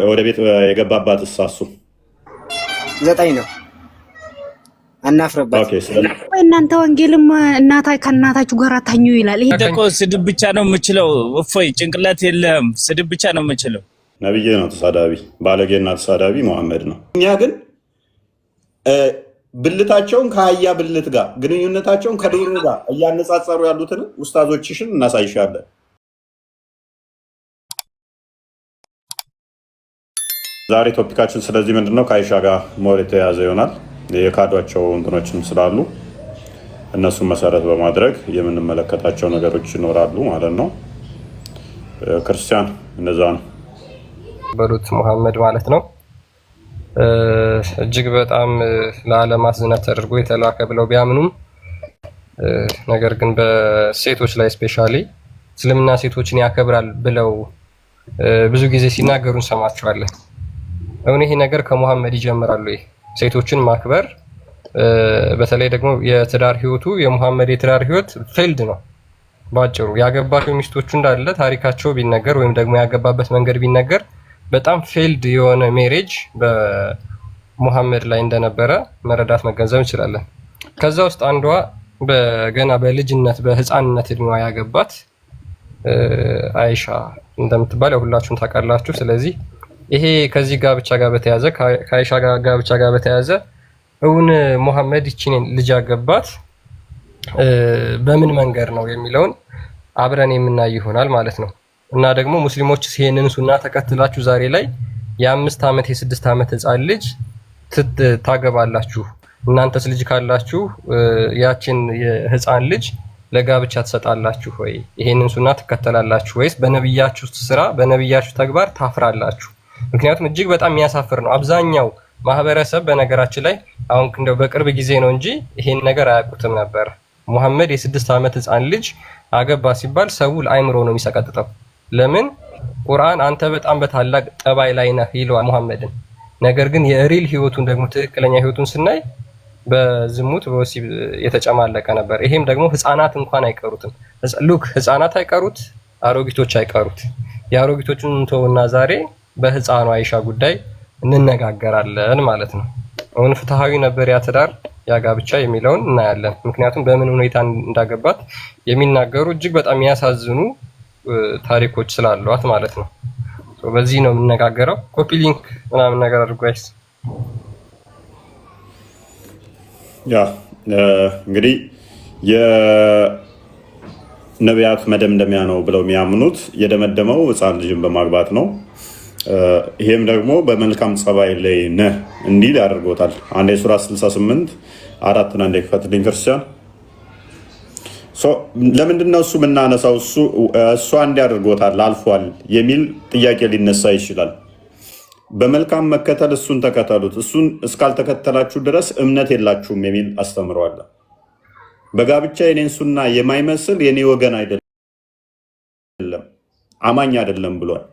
ወደ ቤት የገባባት እሳሱ 9 ነው። አናፍረባት። እናንተ ወንጌልም ከእናታችሁ ጋር ታኙ ይላል። ይሄ እኮ ስድብ ብቻ ነው የምችለው። እፎይ ጭንቅላት የለህም። ስድብ ብቻ ነው የምችለው። ነብይ ነው ተሳዳቢ፣ ባለጌና ተሳዳቢ መሐመድ ነው። እኛ ግን ብልታቸውን ከአህያ ብልት ጋር ግንኙነታቸውን ከዶሮ ጋር እያነጻጸሩ ያሉትን ኡስታዞችሽን እናሳይሻለን። ዛሬ ቶፒካችን ስለዚህ ምንድነው ከአይሻ ጋር ሞር የተያዘ ይሆናል። የካዷቸው እንትኖችም ስላሉ እነሱን መሰረት በማድረግ የምንመለከታቸው ነገሮች ይኖራሉ ማለት ነው። ክርስቲያን እንደዛ ነው በሉት መሐመድ ማለት ነው። እጅግ በጣም ለዓለም አዝነት ተደርጎ የተላከ ብለው ቢያምኑም ነገር ግን በሴቶች ላይ ስፔሻሊ እስልምና ሴቶችን ያከብራል ብለው ብዙ ጊዜ ሲናገሩ እንሰማቸዋለን። አሁን ይሄ ነገር ከመሐመድ ይጀምራሉ። ይሄ ሴቶችን ማክበር በተለይ ደግሞ የትዳር ህይወቱ የመሐመድ የትዳር ህይወት ፌልድ ነው። ባጭሩ ያገባቸው ሚስቶቹ እንዳለ ታሪካቸው ቢነገር ወይም ደግሞ ያገባበት መንገድ ቢነገር በጣም ፌልድ የሆነ ሜሬጅ በመሐመድ ላይ እንደነበረ መረዳት መገንዘብ እንችላለን። ከዛ ውስጥ አንዷ ገና በልጅነት በህፃንነት እድሜዋ ያገባት አይሻ እንደምትባል ሁላችሁም ታውቃላችሁ። ስለዚህ ይሄ ከዚህ ጋብቻ ጋር በተያዘ ከአይሻ ጋብቻ ጋር በተያዘ እውን መሐመድ ይቺን ልጅ ያገባት በምን መንገድ ነው የሚለውን አብረን የምናይ ይሆናል ማለት ነው። እና ደግሞ ሙስሊሞች ይሄንን ሱና ተከትላችሁ ዛሬ ላይ የ5 ዓመት የ6 ዓመት ህፃን ልጅ ታገባላችሁ፣ እናንተስ ልጅ ካላችሁ ያችን የህፃን ልጅ ለጋብቻ ትሰጣላችሁ ወይ? ይሄንን ሱና ትከተላላችሁ ወይስ በነብያችሁ ስራ በነብያችሁ ተግባር ታፍራላችሁ? ምክንያቱም እጅግ በጣም የሚያሳፍር ነው። አብዛኛው ማህበረሰብ በነገራችን ላይ አሁን እንደው በቅርብ ጊዜ ነው እንጂ ይሄን ነገር አያውቁትም ነበር። መሐመድ የ6 ዓመት ህፃን ልጅ አገባ ሲባል ሰው ለአይምሮ ነው የሚሰቀጥጠው። ለምን? ቁርአን አንተ በጣም በታላቅ ጠባይ ላይ ነህ ይለዋል መሐመድን። ነገር ግን የሪል ህይወቱን ደግሞ ትክክለኛ ህይወቱን ስናይ በዝሙት በወሲብ የተጨማለቀ ነበር። ይሄም ደግሞ ህፃናት እንኳን አይቀሩትም። ሉክ ህፃናት አይቀሩት፣ አሮጊቶች አይቀሩት። የአሮጊቶቹን ተውና ዛሬ በህፃኑ አይሻ ጉዳይ እንነጋገራለን ማለት ነው። አሁን ፍትሃዊ ነበር ያ ትዳር ያ ጋብቻ የሚለውን እናያለን። ምክንያቱም በምን ሁኔታ እንዳገባት የሚናገሩ እጅግ በጣም የሚያሳዝኑ ታሪኮች ስላሏት ማለት ነው። በዚህ ነው የምንነጋገረው። ኮፒ ሊንክ ምናምን ነገር አድርጎ አይስ ያ እንግዲህ የነቢያት መደምደሚያ ነው ብለው የሚያምኑት የደመደመው ህፃን ልጅን በማግባት ነው። ይሄም ደግሞ በመልካም ጸባይ ላይ ነህ እንዲል ያደርጎታል። አንዴ ሱራ 68 4 አንዴ ክፈትልኝ ክርስቲያን። ለምንድን ነው እሱ የምናነሳው? እሷ እንዲያደርጎታል አልፏል የሚል ጥያቄ ሊነሳ ይችላል። በመልካም መከተል እሱን ተከተሉት፣ እሱን እስካልተከተላችሁ ድረስ እምነት የላችሁም የሚል አስተምረዋል። በጋብቻ የኔን ሱና የማይመስል የኔ ወገን አይደለም አማኝ አይደለም ብሏል።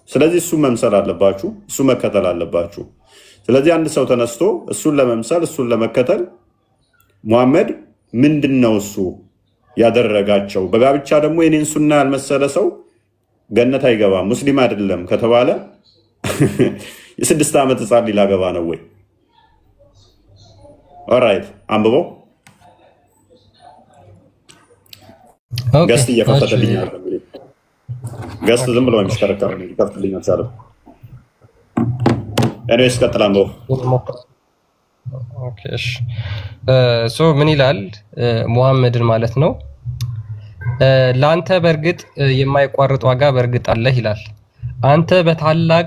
ስለዚህ እሱ መምሰል አለባችሁ፣ እሱ መከተል አለባችሁ። ስለዚህ አንድ ሰው ተነስቶ እሱን ለመምሰል እሱን ለመከተል መሐመድ ምንድን ነው እሱ ያደረጋቸው? በጋብቻ ደግሞ የኔን ሱና ያልመሰለ ሰው ገነት አይገባም ሙስሊም አይደለም ከተባለ የ6 ዓመት ህፃን ሊላገባ ነው ወይ? ኦራይት አንብበው። ገስት እየከፈተልኝ አለ። ገስት ዝም ብሎ የሚሽከረከር ነው ይከፍትልኝ አልቻለም። ኤኒዌይስ ቀጥል አንብበው። ኦኬ እሺ ምን ይላል መሐመድን ማለት ነው። ለአንተ በእርግጥ የማይቋርጥ ዋጋ በእርግጥ አለህ ይላል። አንተ በታላቅ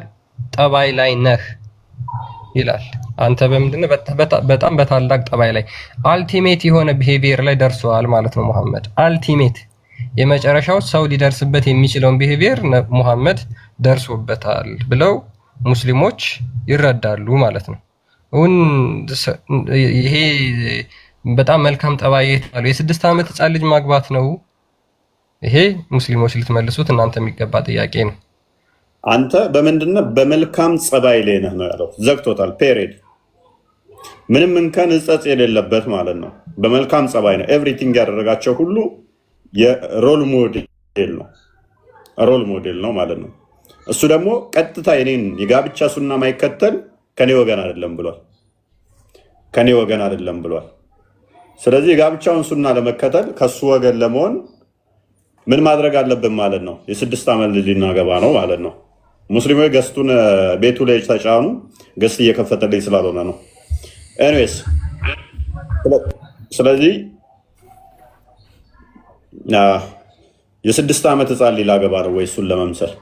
ጠባይ ላይ ነህ ይላል። አንተ በምንድነው? በጣም በታላቅ ጠባይ ላይ አልቲሜት የሆነ ቢሄቪየር ላይ ደርሷል ማለት ነው መሐመድ። አልቲሜት የመጨረሻው ሰው ሊደርስበት የሚችለውን ቢሄቪየር መሐመድ ደርሶበታል ብለው ሙስሊሞች ይረዳሉ ማለት ነው። ይሄ በጣም መልካም ጠባይ የተባለው የ6 ዓመት ህፃን ልጅ ማግባት ነው። ይሄ ሙስሊሞች ልትመልሱት እናንተ የሚገባ ጥያቄ ነው። አንተ በምንድነው? በመልካም ጸባይ ላይ ነህ ነው ያለው። ዘግቶታል። ፔሬድ ምንም እንከን እጸጽ የሌለበት ማለት ነው። በመልካም ጸባይ ነው። ኤቭሪቲንግ ያደረጋቸው ሁሉ የሮል ሞዴል ነው። ሮል ሞዴል ነው ማለት ነው። እሱ ደግሞ ቀጥታ የኔን የጋብቻ ሱና ማይከተል ከኔ ወገን አይደለም ብሏል። ከኔ ወገን አይደለም ብሏል። ስለዚህ የጋብቻውን ሱና ለመከተል ከሱ ወገን ለመሆን ምን ማድረግ አለብን ማለት ነው? የ6 ዓመት ልጅ ልናገባ ነው ማለት ነው። ሙስሊሞች ገስቱን ቤቱ ላይ ተጫኑ። ገስት እየከፈተልኝ ስላልሆነ ነው። ኤኒዌይስ ስለዚህ የ6 ዓመት ህፃን ልጅ ላገባ ነው ወይ እሱን ለመምሰል?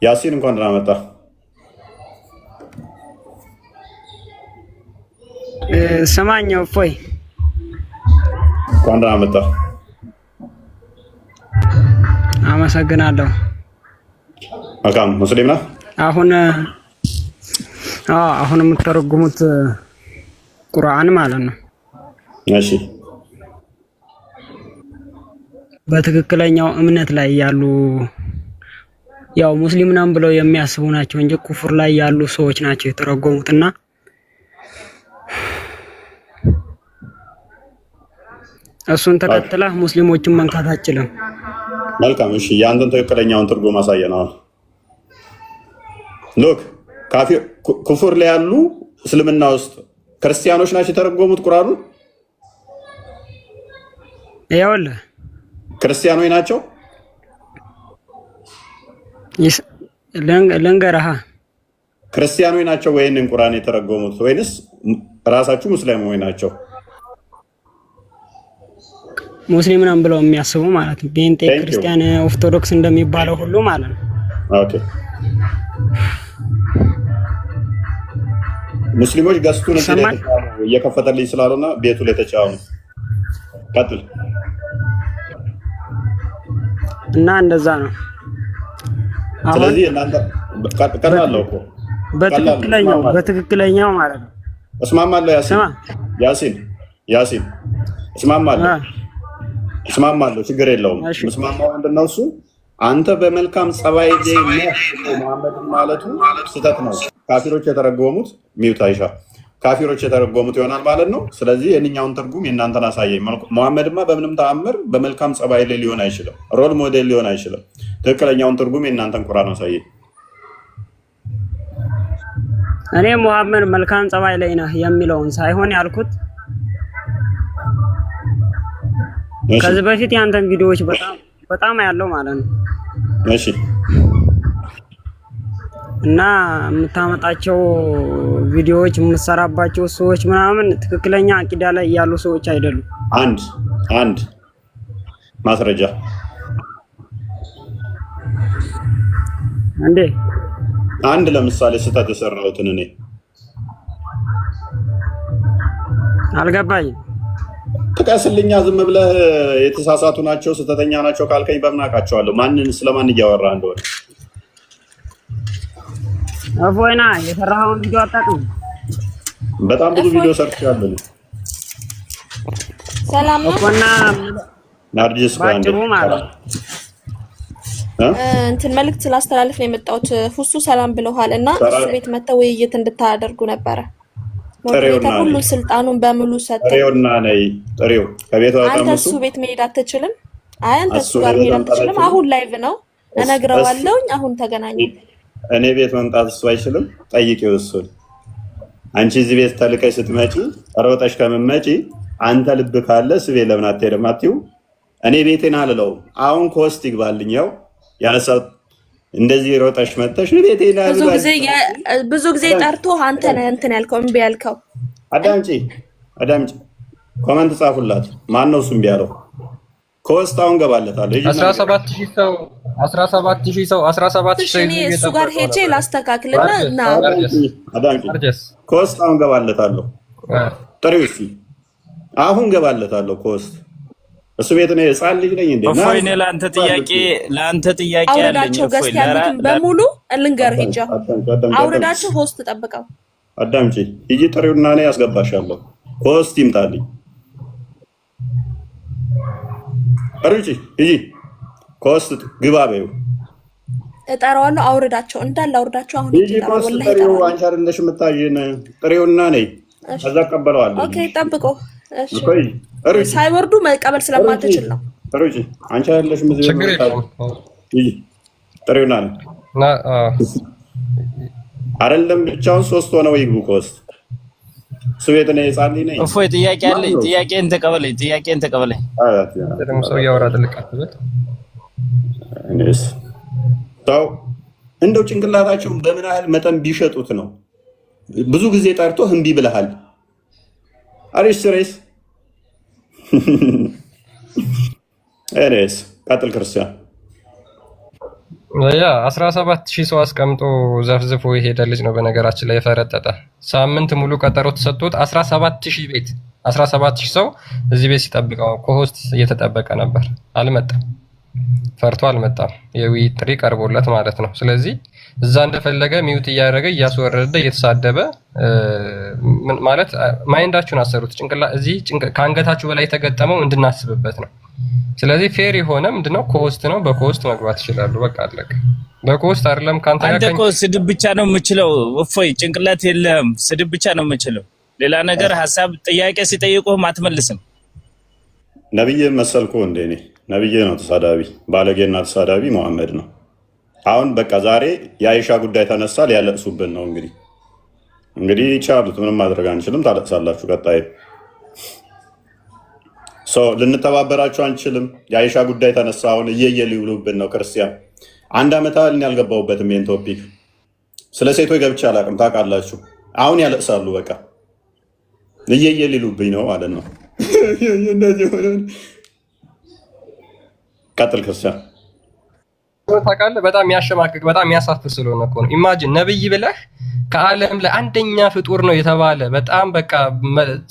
ያሲን እንኳን ደህና መጣ። ሰማኛው እፎይ እንኳን ደህና መጣ። አመሰግናለሁ። መልካም ሙስሊም ነህ? አሁን የምትተረጉሙት ቁርአን ማለት ነው። እሺ በትክክለኛው እምነት ላይ ያሉ ያው ሙስሊም ነን ብለው የሚያስቡ ናቸው እንጂ ኩፍር ላይ ያሉ ሰዎች ናቸው የተረጎሙትና እሱን ተከትለህ ሙስሊሞችን መንካት አትችልም። መልካም እሺ፣ የአንተን ትክክለኛውን ትርጉም አሳየነው። ሎክ ካፊር ኩፍር ላይ ያሉ እስልምና ውስጥ ክርስቲያኖች ናቸው የተረጎሙት ቁርአኑን። ይኸውልህ ክርስቲያኖች ናቸው። ልንገርህ፣ ክርስቲያኖች ናቸው ወይንም ቁርአን የተረጎሙት ወይንስ ራሳችሁ ሙስሊሞች ናቸው? ሙስሊም ነን ብለው የሚያስቡ ማለት ነው። ጴንጤ፣ ክርስቲያን፣ ኦርቶዶክስ እንደሚባለው ሁሉ ማለት ነው። ኦኬ ሙስሊሞች ገስቱን እየከፈተልኝ ስላልሆነ ቤቱ ላይ ተጫኑ። ቀጥል። እና እንደዛ ነው። ስለዚህ እናንተ ቀጥላለሁ እኮ በትክክለኛው ማለት ነው። እስማማለሁ። ያሲን እስማማለሁ። ችግር የለውም። እስማማው ምንድነው እሱ አንተ በመልካም ጸባይ መሐመድን ማለቱ ስህተት ነው። ካፊሮች የተረጎሙት ሚውታይሻ ካፊሮች የተረጎሙት ይሆናል ማለት ነው። ስለዚህ የእኛውን ትርጉም የእናንተን አሳየኝ። መሐመድማ በምንም ተአምር በመልካም ጸባይ ላይ ሊሆን አይችልም። ሮል ሞዴል ሊሆን አይችልም። ትክክለኛውን ትርጉም የእናንተን ቁርአን አሳየኝ። እኔ መሐመድ መልካም ጸባይ ላይ ነህ የሚለውን ሳይሆን ያልኩት ከዚህ በፊት ያንተን ቪዲዮዎች በጣም ያለው ማለት ነው። እሺ እና የምታመጣቸው ቪዲዮዎች የምትሰራባቸው ሰዎች ምናምን ትክክለኛ አቂዳ ላይ ያሉ ሰዎች አይደሉም። አንድ ማስረጃ እንዴ? አንድ ለምሳሌ ስህተት የሰራሁትን እኔ አልገባኝም። ጥቀስልኛ። ዝም ብለህ የተሳሳቱ ናቸው ስህተተኛ ናቸው ካልከኝ በምን አውቃቸዋለሁ? ማንን ስለማን እያወራ እንደሆነ? አፎይና የሰራኸውን ቪዲዮ አታውቅም? በጣም ብዙ ቪዲዮ ሰርቻለሁ። ሰላም ነው። አፎና ናርጂስ ባጭሩ ማለት እንትን መልእክት ስላስተላልፍ ነው የመጣሁት። ሁሱ ሰላም ብለዋል እና እሱ ቤት መተው ውይይት እንድታደርጉ ነበረ። ሁሉ ስልጣኑን በሙሉ ሰጠ። ጥሬውና ነይ ጥሬው ከቤቷ አንተ እሱ ቤት መሄድ አትችልም። አንተ እሱ ጋር መሄድ አትችልም። አሁን ላይቭ ነው እነግረዋለሁ። አሁን ተገናኙ። እኔ ቤት መምጣት እሱ አይችልም። ጠይቂው እሱን። አንቺ እዚህ ቤት ተልከሽ ስትመጪ ሮጠሽ ከምትመጪ አንተ ልብ ካለ ስቤ ለምን አትሄድም አትይው። እኔ ቤቴን አልለውም። አሁን ኮስት ይግባልኝ። ያው ያነሳው እንደዚህ ሮጠሽ መጥተሽ ቤቴ ላይ ብዙ ጊዜ ጠርቶ አንተ ነህ እንትን ያልከው እምቢ ያልከው። አዳምጪ ኮመንት ጻፉላት። ማን ነው እሱ እምቢ ያለው? ኮስት አሁን ገባለታለሁ። 17000 ሰው 17000 ሰው እሱ ጋር ሄጄ ላስተካክልና እና አዳምጪ ኮስት አሁን ገባለታለሁ። ጥሪው እሺ አሁን ገባለታለሁ ኮስት እሱ ቤት ነው። ህፃን ልጅ ነኝ እንዴ? ወይኔ ለአንተ ጥያቄ ያለኝ ገስት ያሉትን በሙሉ ልንገርህ ሂጅ። አውርዳቸው ሆስት ጠብቀው። አዳምጪ ሂጂ ጥሪውና እኔ ያስገባሻለሁ። ሆስት ይምጣልኝ። አሩጪ ሂጂ ኮስት ግባ በይው። እጠራዋለሁ። አውርዳቸው እንዳለ አውርዳቸው። አሁን ሂጂ ኮስት ጥሪው አንቺ አይደለሽ የምታይን። ጥሪውና ነይ ከዛ ቀበለዋለሁ። ኦኬ ጠብቀው። እሺ ሳይወርዱ መቀበል ስለማትችል ነው። ጥሩጂ አንቺ አይደለሽም እዚህ ችግር የለውም ጥሩናል አይደለም ብቻውን ሶስት ሆነው ይግቡ ከውስጥ ስዌት ነው የጻልኝ ነኝ እፎይ ጥያቄ አለኝ ጥያቄን ተቀበለኝ ደግሞ ሰው ያወራ ተልቀጥበት እኔስ ታው እንደው ጭንቅላታቸው በምን ያህል መጠን ቢሸጡት ነው ብዙ ጊዜ ጠርቶ እምቢ ብለሃል አሪስ ስሬስ እኔስ ቀጥል ክርስቲያን ያ 17000 ሰው አስቀምጦ ዘፍዝፎ የሄደ ልጅ ነው በነገራችን ላይ የፈረጠጠ ሳምንት ሙሉ ቀጠሮ ተሰጥቶት 17000 ቤት 17000 ሰው እዚህ ቤት ሲጠብቀው ኮሆስት እየተጠበቀ ነበር አልመጣም ፈርቶ አልመጣም የውይይት ጥሪ ቀርቦለት ማለት ነው ስለዚህ እዛ እንደፈለገ ሚውት እያደረገ እያስወረደ እየተሳደበ ማለት ማይንዳችሁን አሰሩት ጭንቅላ እዚህ ከአንገታችሁ በላይ የተገጠመው እንድናስብበት ነው ስለዚህ ፌር የሆነ ምንድነው ኮሆስት ነው በኮሆስት መግባት ይችላሉ በቃ አለቀ በኮሆስት አይደለም ካንተ ጋር አንተ እኮ ስድብ ብቻ ነው የምችለው እፎይ ጭንቅላት የለህም ስድብ ብቻ ነው የምችለው ሌላ ነገር ሐሳብ ጥያቄ ሲጠይቁህ አትመልስም ነብይ መሰልኩ እንደ እኔ ነብይ ነው ተሳዳቢ ባለጌና ተሳዳቢ መሐመድ ነው አሁን በቃ ዛሬ የአይሻ ጉዳይ ተነሳ ሊያለቅሱብን ነው እንግዲህ ይቻሉት ምንም ማድረግ አንችልም ታለቅሳላችሁ ቀጣይ ልንተባበራችሁ አንችልም የአይሻ ጉዳይ ተነሳ አሁን እየየሊውሉብን ነው ክርስቲያን አንድ አመት አልን ያልገባውበትም ይሄን ቶፒክ ስለ ሴቶች ገብቼ አላውቅም ታውቃላችሁ አሁን ያለቅሳሉ በቃ እየየሊሉብኝ ነው ማለት ነው እንደዚህ ሆነ ቀጥል ክርስቲያን ታውቃለህ በጣም ያሸማቅቅ በጣም ያሳፍር ስለሆነ እኮ ነው ኢማጂን ነብይ ብለህ ከዓለም ላይ አንደኛ ፍጡር ነው የተባለ በጣም በቃ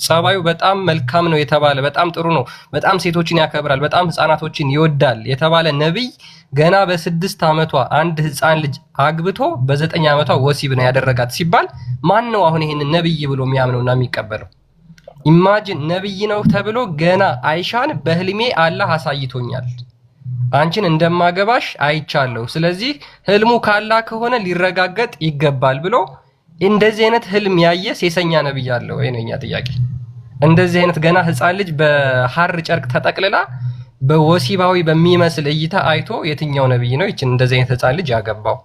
ጸባዩ በጣም መልካም ነው የተባለ በጣም ጥሩ ነው በጣም ሴቶችን ያከብራል በጣም ህፃናቶችን ይወዳል የተባለ ነብይ ገና በ6 አመቷ አንድ ህፃን ልጅ አግብቶ በ9 አመቷ ወሲብ ነው ያደረጋት ሲባል ማን ነው አሁን ይሄን ነብይ ብሎ የሚያምነውና የሚቀበለው ኢማጂን ነብይ ነው ተብሎ ገና አይሻን በህልሜ አላህ አሳይቶኛል አንቺን እንደማገባሽ አይቻለሁ ስለዚህ ህልሙ ካላ ከሆነ ሊረጋገጥ ይገባል ብሎ እንደዚህ አይነት ህልም ያየ ሴሰኛ ነብይ አለ ወይ ነኛ ጥያቄ እንደዚህ አይነት ገና ህፃን ልጅ በሐር ጨርቅ ተጠቅልላ በወሲባዊ በሚመስል እይታ አይቶ የትኛው ነብይ ነው ይችን እንደዚህ አይነት ህፃን ልጅ ያገባው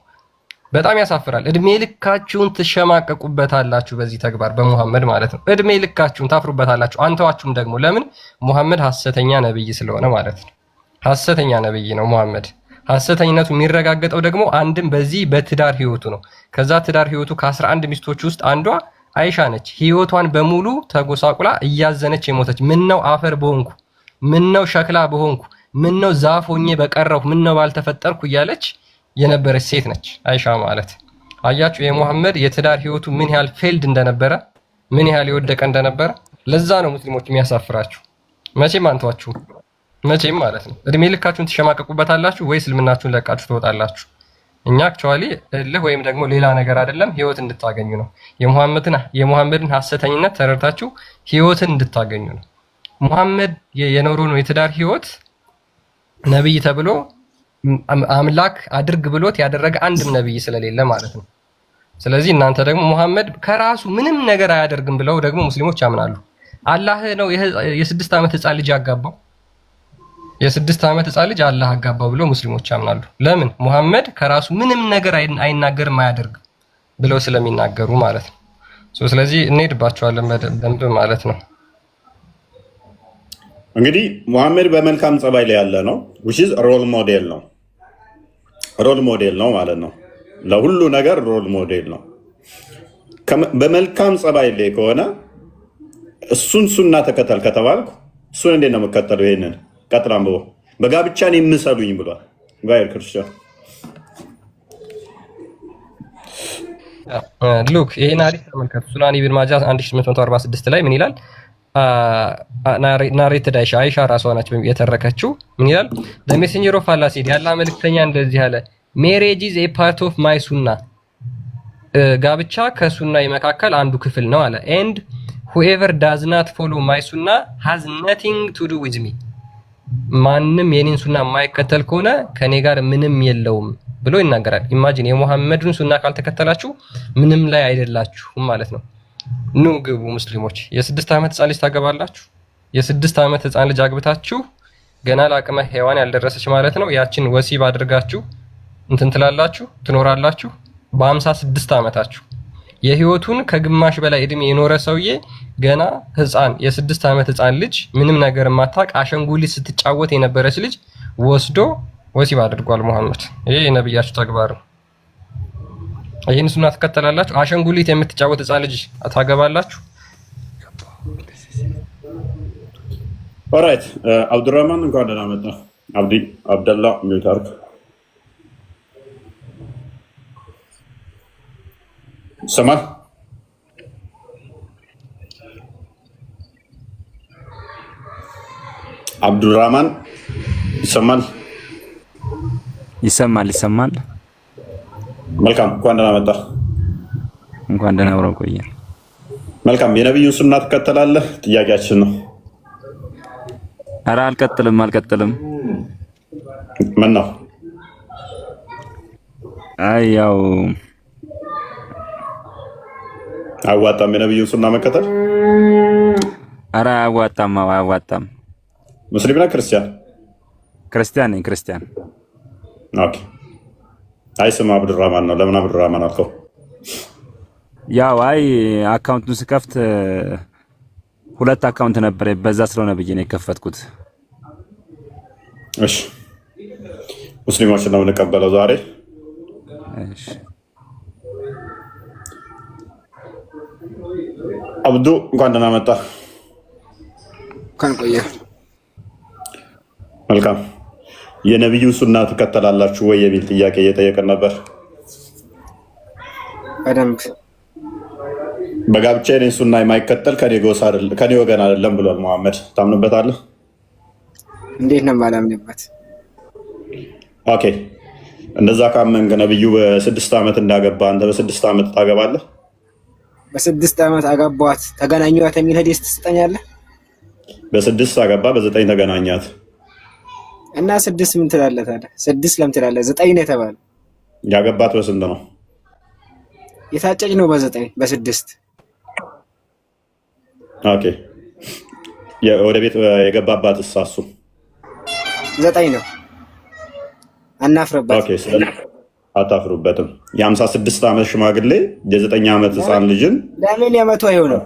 በጣም ያሳፍራል እድሜ ልካችሁን ትሸማቀቁበታላችሁ በዚህ ተግባር በመሐመድ ማለት ነው እድሜ ልካችሁን ታፍሩበታላችሁ አንተዋችሁም ደግሞ ለምን መሐመድ ሐሰተኛ ነብይ ስለሆነ ማለት ነው ሐሰተኛ ነብይ ነው መሐመድ ሐሰተኝነቱ የሚረጋገጠው ደግሞ አንድም በዚህ በትዳር ህይወቱ ነው ከዛ ትዳር ህይወቱ ከ11 ሚስቶች ውስጥ አንዷ አይሻ ነች ህይወቷን በሙሉ ተጎሳቁላ እያዘነች የሞተች ምን ነው አፈር በሆንኩ ምን ነው ሸክላ በሆንኩ ምን ነው ዛፍ ሆኜ በቀረሁ ምን ነው ባልተፈጠርኩ እያለች የነበረች ሴት ነች አይሻ ማለት አያችሁ የመሐመድ የትዳር ህይወቱ ምን ያህል ፌልድ እንደነበረ ምን ያህል የወደቀ እንደነበረ ለዛ ነው ሙስሊሞች የሚያሳፍራችሁ መቼም አንተዋችሁ መቼም ማለት ነው እድሜ ልካችሁን ትሸማቀቁበታላችሁ ወይስ እስልምናችሁን ለቃችሁ ትወጣላችሁ እኛ አክቹአሊ እልህ ወይም ደግሞ ሌላ ነገር አይደለም ህይወት እንድታገኙ ነው የመሐመድን ሐሰተኝነት ተረድታችሁ ህይወትን እንድታገኙ ነው መሐመድ የኖረው ነው የትዳር ህይወት ነብይ ተብሎ አምላክ አድርግ ብሎት ያደረገ አንድም ነብይ ስለሌለ ማለት ነው ስለዚህ እናንተ ደግሞ መሐመድ ከራሱ ምንም ነገር አያደርግም ብለው ደግሞ ሙስሊሞች ያምናሉ አላህ ነው የ6 አመት ህፃን ልጅ ያጋባው የ6 አመት ህፃን ልጅ አላህ አጋባው ብለው ሙስሊሞች ያምናሉ ለምን መሐመድ ከራሱ ምንም ነገር አይናገርም አያደርግም ብለው ስለሚናገሩ ማለት ነው ስለዚህ እንሄድባቸዋለን በደንብ ማለት ነው እንግዲህ መሐመድ በመልካም ጸባይ ላይ ያለ ነው which is ሮል ሞዴል ነው ማለት ነው ለሁሉ ነገር ሮል ሞዴል ነው በመልካም ጸባይ ላይ ከሆነ እሱን ሱና ተከተል ከተባልኩ እሱን እንዴት ነው መከተለው ይሄንን ቀጥላም በጋብቻን የምሰሉኝ ብሏል ጋር ክርስቲያን ሉክ ይሄን አሪፍ ተመልከቱ ሱናን ኢብኑ ማጃ 1846 ላይ ምን ይላል ናሬትድ አይሻ ራሷ ናች የተረከችው ምን ይላል the messenger of Allah said ያላ መልእክተኛ እንደዚህ አለ marriage is a part of my sunnah ጋብቻ ከሱናይ መካከል አንዱ ክፍል ነው አለ and whoever does not follow my sunnah has nothing to do with me ማንም የኔን ሱና የማይከተል ከሆነ ከኔ ጋር ምንም የለውም ብሎ ይናገራል ኢማጂን የመሐመድን ሱና ካልተከተላችሁ ምንም ላይ አይደላችሁም ማለት ነው ኑ ግቡ ሙስሊሞች የ6 አመት ህፃን ልጅ ታገባላችሁ የ6 አመት ህፃን ልጅ አግብታችሁ ገና ለአቅመ ሔዋን ያልደረሰች ማለት ነው። ያችን ወሲብ አድርጋችሁ እንትን ትላላችሁ ትኖራላችሁ። በ56 ዓመታችሁ የህይወቱን ከግማሽ በላይ እድሜ የኖረ ሰውዬ ገና ህፃን የ6 ዓመት ህፃን ልጅ ምንም ነገር ማታቅ አሸንጉሊት ስትጫወት የነበረች ልጅ ወስዶ ወሲብ አድርጓል መሐመድ። ይሄ የነብያችሁ ተግባር ነው። ይሄን ሱና ተከተላላችሁ? አሸንጉሊት የምትጫወት ህፃን ልጅ ታገባላችሁ? ኦራይት አብዱራህማን እንኳን ደህና መጣ። አብደላ ሚውታርክ ሰማል አብዱራህማን ይሰማል? ይሰማል። መልካም እንኳን ደህና መጣ። እንኳን ደህና አብረው ቆየ። መልካም የነብዩን ሱና ትከተላለህ? ጥያቄያችን ነው። ኧረ አልቀጥልም። ምን ነው? አይ ያው አዋጣም የነብዩን ሱና መከተል? ኧረ አያዋጣም። ሙስሊም ነህ ክርስቲያን? ክርስቲያን ነኝ። ክርስቲያን። ኦኬ። አይ ስም አብዱራህማን ነው። ለምን አብዱራህማን አልከው? ያው አይ አካውንቱን ስከፍት 2 አካውንት ነበር፣ በዛ ስለሆነ ብዬ ነው የከፈትኩት። እሺ ሙስሊሞች ነው የምንቀበለው ዛሬ። እሺ አብዱ እንኳን ደህና መጣ። እንኳን ቆየ። መልካም የነብዩ ሱና ትከተላላችሁ ወይ የሚል ጥያቄ እየጠየቀን ነበር። በደንብ በጋብቻ የኔን ሱና የማይከተል ከኔ ወገን አይደለም ብሏል መሐመድ። ታምንበታለህ? እንዴት ነው የማላምንበት? ኦኬ እንደዛ ካመንክ ነብዩ በ6 ዓመት እንዳገባ አንተ በ6 ዓመት ታገባለህ? በ6 ዓመት አጋቧት ተገናኘኋት የሚል ሀዲስ ትሰጠኛለህ? በ6 አገባ በ9 ተገናኛት እና 6 ምን ትላለህ ታዲያ? 6 ለምን ትላለህ? 9 ነው የተባለው። ያገባት በስንት ነው? የታጨች ነው በ9 በ6። ኦኬ ወደ ቤት የገባባት እሳሱ 9 ነው። አናፍርበት። ኦኬ አታፍሩበትም። የ56 ዓመት ሽማግሌ የ9 ዓመት ህፃን ልጅን ለምን የመቶ አይሆንም?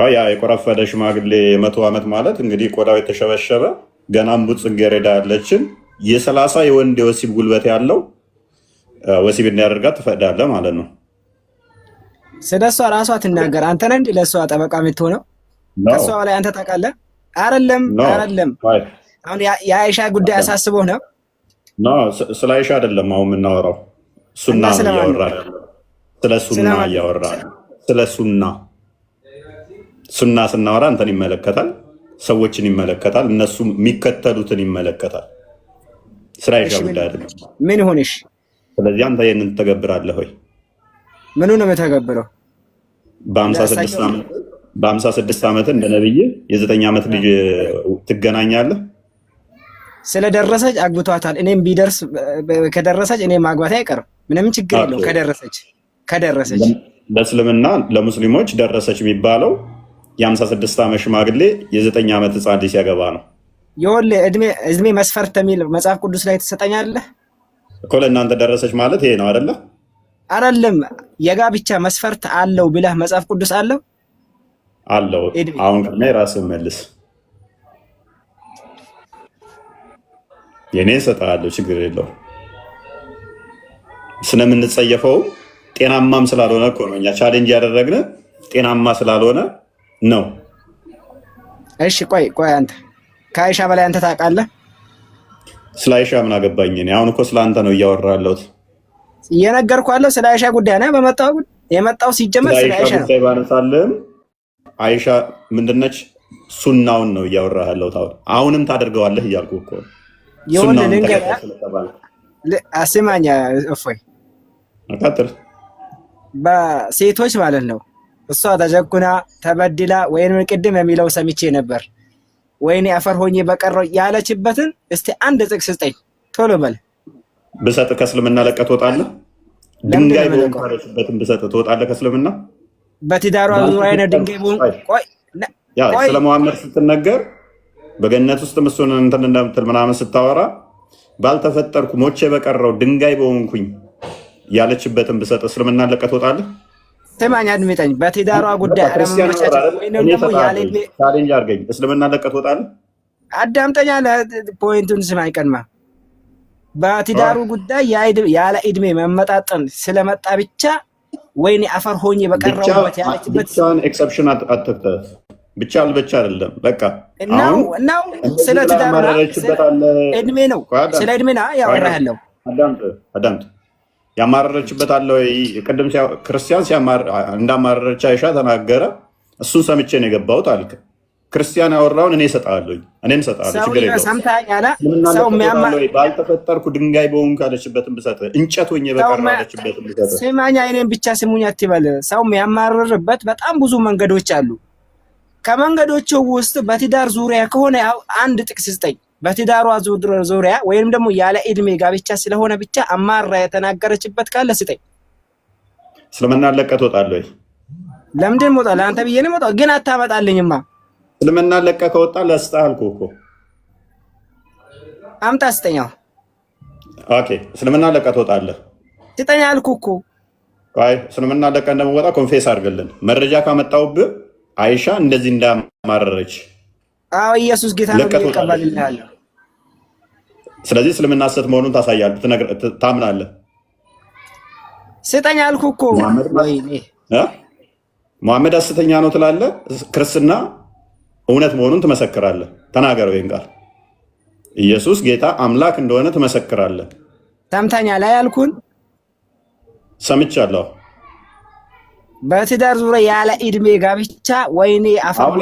ያ የቆረፈደ ሽማግሌ የ100 ዓመት ማለት እንግዲህ ቆዳው የተሸበሸበ ገና እምቡጥ ጽጌረዳ ያለችን የ30 የወንድ የወሲብ ጉልበት ያለው ወሲብ እንዲያደርጋት ትፈቅዳለህ ማለት ነው። ስለሷ ራሷ ትናገር። አንተ ነህ እንዴ ለሷ ጠበቃ የምትሆነው? ከሷ በላይ አንተ ታውቃለህ? አይደለም። አሁን የአይሻ ጉዳይ አሳስቦህ ነው? ኖ ስለ አይሻ አይደለም አሁን የምናወራው። ሱና እያወራ ስለ ሱና እያወራ ስለ ሱና ስናወራ እንትን ይመለከታል፣ ሰዎችን ይመለከታል፣ እነሱ የሚከተሉትን ይመለከታል። ስለ አይሻ ጉዳይ አይደለም። ምን ሆነሽ? ስለዚህ አንተ ይሄንን ትተገብራለህ ወይ? ምኑ ነው የምተገብረው? በ56 ዓመት እንደ ነብይ የ9 ዓመት ልጅ ትገናኛለህ? ስለደረሰች አግብቷታል። እኔም ቢደርስ ከደረሰች እኔ ማግባት አይቀርም። ምንም ችግር የለው። ከደረሰች በእስልምና ለሙስሊሞች ደረሰች የሚባለው የ56 ዓመት ሽማግሌ የ9 ዓመት ህፃን ልጅ ሲያገባ ነው። ይኸውልህ እድሜ መስፈርት የሚል መጽሐፍ ቅዱስ ላይ ትሰጠኛለህ እኮ። ለእናንተ ደረሰች ማለት ይሄ ነው አይደለ? አይደለም። የጋብቻ መስፈርት አለው ብለህ መጽሐፍ ቅዱስ አለው? አሁን ራስህ መልስ። የኔ እሰጥሃለሁ፣ ችግር የለው። ስለምንጸየፈው ጤናማም ስላልሆነ እኮ ነው እኛ ቻሌንጅ ያደረግን፣ ጤናማ ስላልሆነ ነው። እሺ ቆይ አንተ ከአይሻ በላይ አንተ ታውቃለህ? ስለ አይሻ ምን አገባኝ እኔ? አሁን እኮ ስለ አንተ ነው እያወራ ያለሁት። እየነገርኩህ ያለው ስለ አይሻ ጉዳይ ነው። የመጣው ሲጀመር ስለ አይሻ ነው። ባነሳልህም አይሻ ምንድነች? ሱናውን ነው እያወራህ ያለሁት። አሁንም ታደርገዋለህ እያልኩህ እኮ ይኸውልህ ልንገርህ፣ አስማኛ እፎይ አካትር በሴቶች ማለት ነው። እሷ ተጀኩና ተበድላ ወይንም ቅድም የሚለው ሰምቼ ነበር ወይኔ አፈር ሆኜ በቀረው ያለችበትን እስቲ አንድ ጥቅስ ስጠኝ ቶሎ በል። ብሰጥ ከእስልምና ለቀህ ትወጣለህ? ድንጋይ በሆንበትን ብሰጥ ትወጣለህ ከእስልምና? በትዳሯ ዙሪያ ነው ድንጋይ ቦን። ቆይ ስለ መሐመድ ስትነገር በገነት ውስጥ እሱን እንትን እንደምትል ምናምን ስታወራ ባልተፈጠርኩ ሞቼ በቀረው ድንጋይ በሆንኩኝ ያለችበትን ብሰጥ እስልምና ለቀህ ትወጣለህ? ስማኝ አድምጠኝ። በትዳሯ ጉዳይ አለመመቻቸት ወይንም ደግሞ ያለ ዕድሜ ቻሌንጅ አድርገኝ። እስልምና ለቀህ ትወጣለህ? አዳምጠኛ ለፖይንቱን ስማኝ። ቀድማ በትዳሩ ጉዳይ ያለ ዕድሜ መመጣጠን ስለመጣ ብቻ ወይኔ አፈር ሆኜ በቀረውበት ያለችበት ብቻን ኤክሰፕሽን አትክተት። ብቻ አልበቻ አይደለም በቃ ነው ስለ ትዳሩ ዕድሜ ነው። ስለ ዕድሜ ነው ያወራኸው። አዳምጥ ያማረረችበት አለ ወይ? ቅድም ክርስቲያን እንዳማረረች አይሻ ተናገረ። እሱን ሰምቼ ነው የገባሁት አልክ። ክርስቲያን ያወራውን እኔ እሰጥሃለሁ፣ እኔም እሰጥሃለሁ። ችግር የለውም። ባልተፈጠርኩ ድንጋይ በሆንኩ ያለችበትን ብሰጥህ፣ እንጨት ሆኜ በቀረሁ ያለችበትን ብሰጥህ። ስማኝ፣ እኔም ብቻ ስሙኝ አትበል። ሰው የሚያማርርበት በጣም ብዙ መንገዶች አሉ። ከመንገዶቹ ውስጥ በትዳር ዙሪያ ከሆነ ያው አንድ ጥቅስ ስጠኝ። በትዳሯ ዙሪያ ወይም ደግሞ ያለ ዕድሜ ጋብቻ ስለሆነ ብቻ አማራ የተናገረችበት ካለ ስጠኝ። እስልምና ለቀህ ትወጣለህ ወይ? ለምንድን ነው የምወጣው? ለአንተ ብዬ ነው የምወጣው፣ ግን አታመጣልኝማ። እስልምና ለቀህ ከወጣ ለስጥህ አልኩህ እኮ። አምጣ ስጠኛው። ኦኬ፣ እስልምና ለቀህ ትወጣለህ? ስጠኛ አልኩህ እኮ። አይ እስልምና ለቀህ እንደምወጣ ኮንፌስ አድርግልን። መረጃ ካመጣሁብህ አይሻ እንደዚህ እንዳማረረች። አዎ ኢየሱስ ጌታ ነው ይቀበልልሃል። ስለዚህ እስልምና ሐሰት መሆኑን ታሳያለህ፣ ታምናለህ። ስጠኝ አልኩህ እኮ። መሐመድ ሐሰተኛ ነው ትላለህ፣ ክርስትና እውነት መሆኑን ትመሰክራለህ። ተናገረው ይሄን ቃል። ኢየሱስ ጌታ አምላክ እንደሆነ ትመሰክራለህ። ሰምተኛል ላይ ያልኩህን ሰምቻለሁ። በትዳር ዙሪያ ያለ ዕድሜ ጋብቻ ወይኔ አፈር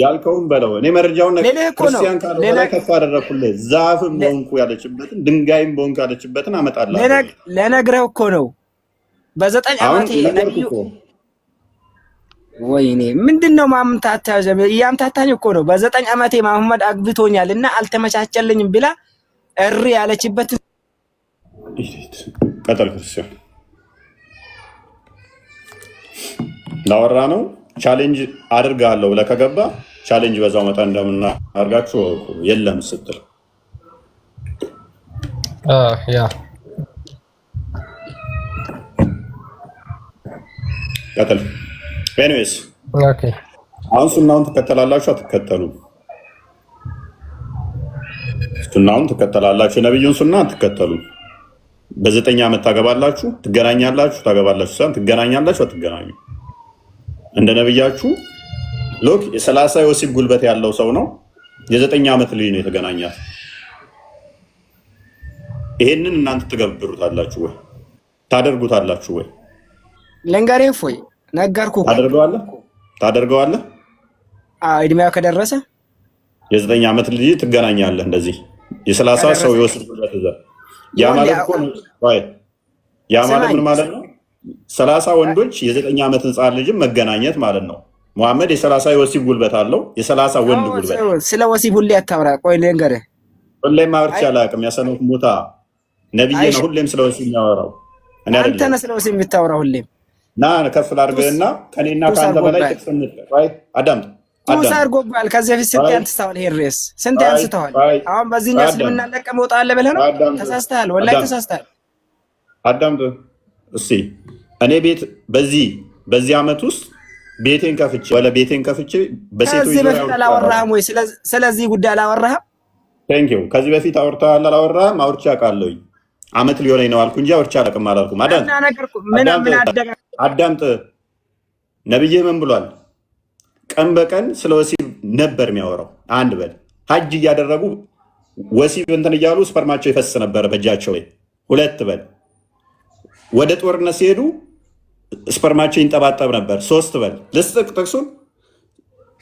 ያልከውን በለው። እኔ መረጃውን ክርስቲያን ካለ ከፍ አደረኩልህ። ዛፍም በሆንኩ ያለችበትን ድንጋይም በሆንኩ ያለችበትን አመጣለሁ። ለነግረህ እኮ ነው። በ9 ዓመቴ ነብዩ ወይኔ ምንድነው ማምታታ? እያምታታኝ እኮ ነው። በ9 ዓመቴ መሐመድ አግብቶኛልና አልተመቻቸልኝም ብላ እሪ ያለችበት ቀጠል ክርስቲያን ላወራ ነው። ቻሌንጅ አድርጋለሁ ብለህ ከገባ ቻሌንጅ በዛው መጠን እንደምናደርጋችሁ የለም ስትል ያ ቀጥል። ኤኒዌይስ ኦኬ፣ አሁን ሱናውን ትከተላላችሁ አትከተሉም? ሱናውን ትከተላላችሁ፣ የነብዩን ሱና አትከተሉም? በ9 ዓመት ታገባላችሁ፣ ትገናኛላችሁ፣ ታገባላችሁ ሳይሆን ትገናኛላችሁ፣ አትገናኙ። እንደ ነብያችሁ ሎክ የ30 የወሲብ ጉልበት ያለው ሰው ነው። የ9 ዓመት ልጅ ነው የተገናኛት። ይሄንን እናንተ ትገብሩታላችሁ ወይ ታደርጉታላችሁ ወይ? ለንጋሬ ፎይ ነገርኩህ። ታደርገዋለህ? እድሜዋ ከደረሰ የ9 ዓመት ልጅ ትገናኛለህ። እንደዚህ የ30 ሰው የወሲብ ጉልበት ይዘህ ያ ማለት እኮ ነው። ያ ማለት ምን ማለት ነው? 30 ወንዶች የ9 ዓመት ህፃን ልጅ መገናኘት ማለት ነው። መሐመድ የ30 የወሲብ ጉልበት አለው። የ30 ወንድ ጉልበት። ስለ ወሲብ ሁሌ አታውራ። ቆይ ልንገርህ፣ ሁሌም አውርቼ አላውቅም። ያሰነፍ ሙታ ነብይ ነው። ሁሌም ስለ ወሲብ የሚያወራው እኔ አይደለም። አንተ ነህ ስለ ወሲብ የምታወራው ሁሌም። ና ከፍ ላድርግህና ከኔና ከአንተ በላይ ጥቅስ አዳምጥ። ቱሳ አድርጎብሃል። ከዚህ በፊት ስንት አንስተዋል? ሄሬስ ስንት አንስተዋል? አሁን በዚህኛው እስልምና ለቀህ መውጣት አለ ብለህ ነው? ተሳስተሃል፣ ወላሂ ተሳስተሃል። አዳምጥ እስኪ። እኔ ቤት በዚህ ዓመት ውስጥ ቤቴን ከፍቼ በሴቶች ዙሪያ በፊት አላወራህም ወይ? ስለዚህ ጉዳይ አላወራህም? ቴንክ ዩ። ከዚህ በፊት አውርተሃል አላወራህም? አውርቼ አውቃለሁኝ። ዓመት ሊሆነኝ ነው አልኩ እንጂ አውርቼ አላውቅም አላልኩም። አዳምጥ። ነብይህ ምን ብሏል? ቀን በቀን ስለ ወሲብ ነበር የሚያወራው። አንድ በል ሀጅ እያደረጉ ወሲብ እንትን እያሉ ስፐርማቸው ይፈስ ነበር በእጃቸው ላይ። ሁለት በል ወደ ጦርነት ሲሄዱ ስፐርማቸው ይንጠባጠብ ነበር። ሶስት በል ልስጥቅ ጥቅሱን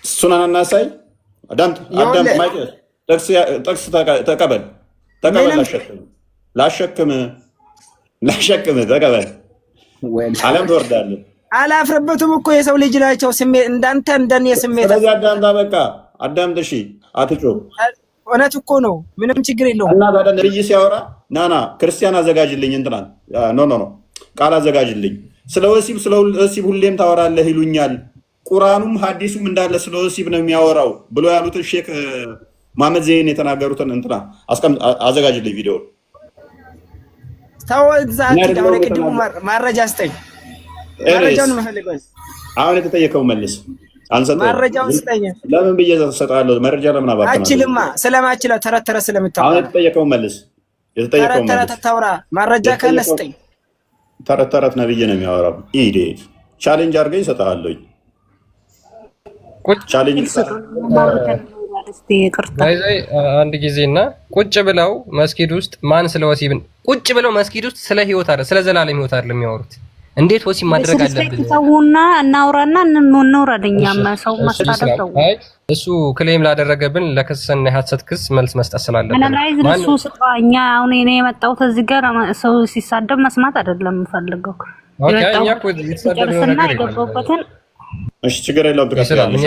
ሱናን እናሳይ። አዳምጥ። ጥቅስ ተቀበል። ላሸክም ተቀበል። አለም ትወርዳለህ። አላፍርበትም እኮ የሰው ልጅ ናቸው። ስሜት እንዳንተ እንደኔ ስሜት። ስለዚህ አዳምጥ። እሺ አትጮህ። እውነት እኮ ነው። ምንም ችግር የለውም። እና ታዲያ ነብይ ሲያወራ ናና ክርስቲያን አዘጋጅልኝ እንትናል ኖ ቃል አዘጋጅልኝ። ስለ ወሲብ ሁሌም ታወራለህ ይሉኛል። ቁርአኑም ሐዲሱም እንዳለ ስለ ወሲብ ነው የሚያወራው ብሎ ያሉትን ሼክ መሐመድ ዘይን የተናገሩትን እንትና አዘጋጅልኝ ቪዲዮ ማረጃ ስጠኝ። ማረጃውን መፈልገው አሁን የተጠየቀው መልስ አንሰጠው። ማረጃውን ስጠኝ። ለምን ብዬ እሰጥሃለሁ? መረጃ ለምን አባከና? አችልማ ስለማችለው ተረተረ ስለምታወራ አሁን የተጠየቀው መልስ ተረተረ ታውራ። ማረጃ ካለ ስጠኝ። ተረት ነብይ ነው የሚያወራው። ኢዴት ቻሌንጅ አድርገኝ እሰጥሃለሁ። ቻሌንጅ አንድ ጊዜና ቁጭ ብለው መስጊድ ውስጥ ማን ስለ ወሲብን ቁጭ ብለው መስጊድ ውስጥ ስለ ህይወት አይደል ስለ ዘላለም ህይወት አይደል የሚያወሩት? እንዴት ወሲብ ማድረግ አለብን? ሰውና እናውራና እንወራደኛም ሰው ማስተዳደር ነው። እሱ ክሌም ላደረገብን ለከሰሰና የሐሰት ክስ መልስ መስጠት ስላለብን አናላይዝ እሱ ስጣኛ። አሁን እኔ የመጣሁት እዚህ ጋር ሰው ሲሳደብ መስማት አይደለም የምፈልገው። ኦኬ እኛ እኮ የተሳደበው ነገር የለም። እሺ ችግር የለውም። ትከፍላለሽ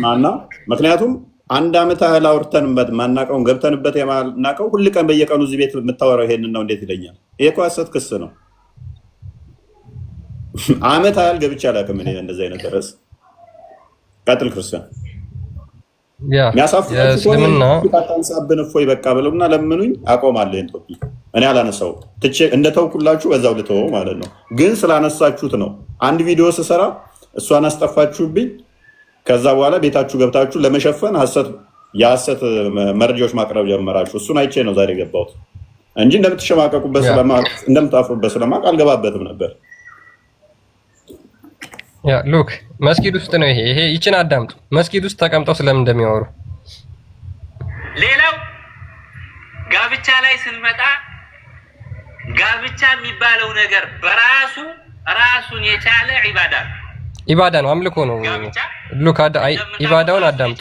ማና ምክንያቱም አንድ አመት ያህል አውርተንበት ማናቀውን ገብተንበት የማናቀው ሁሉ ቀን በየቀኑ እዚህ ቤት የምታወራው ይሄንን ነው እንዴት ይለኛል? ይሄ እኮ ሐሰት ክስ ነው። አመት ያህል ገብቼ አላውቅም እኔ እንደዚህ አይነት ድረስ። ቀጥል ክርስቲያን። የሚያሳፍራችሁ ታንሳብን እፎይ በቃ ብለውና ለምኑኝ አቆማለሁ። ይሄን ቶፒክ እኔ አላነሳው ትቼ እንደተውኩላችሁ በዛው ልተወው ማለት ነው። ግን ስላነሳችሁት ነው አንድ ቪዲዮ ስሰራ እሷን አስጠፋችሁብኝ። ከዛ በኋላ ቤታችሁ ገብታችሁ ለመሸፈን የሐሰት መረጃዎች ማቅረብ ጀመራችሁ። እሱን አይቼ ነው ዛሬ ገባሁት እንጂ እንደምትሸማቀቁበት እንደምታፍሩበት ስለማቅ አልገባበትም ነበር። ያ ሉክ መስጊድ ውስጥ ነው ይሄ ይችን አዳምጡ። መስጊድ ውስጥ ተቀምጠው ስለምን እንደሚያወሩ። ሌላው ጋብቻ ላይ ስንመጣ ጋብቻ የሚባለው ነገር በራሱ ራሱን የቻለ ኢባዳ ነው፣ አምልኮ ነው። ሉክ ኢባዳውን አዳምጡ።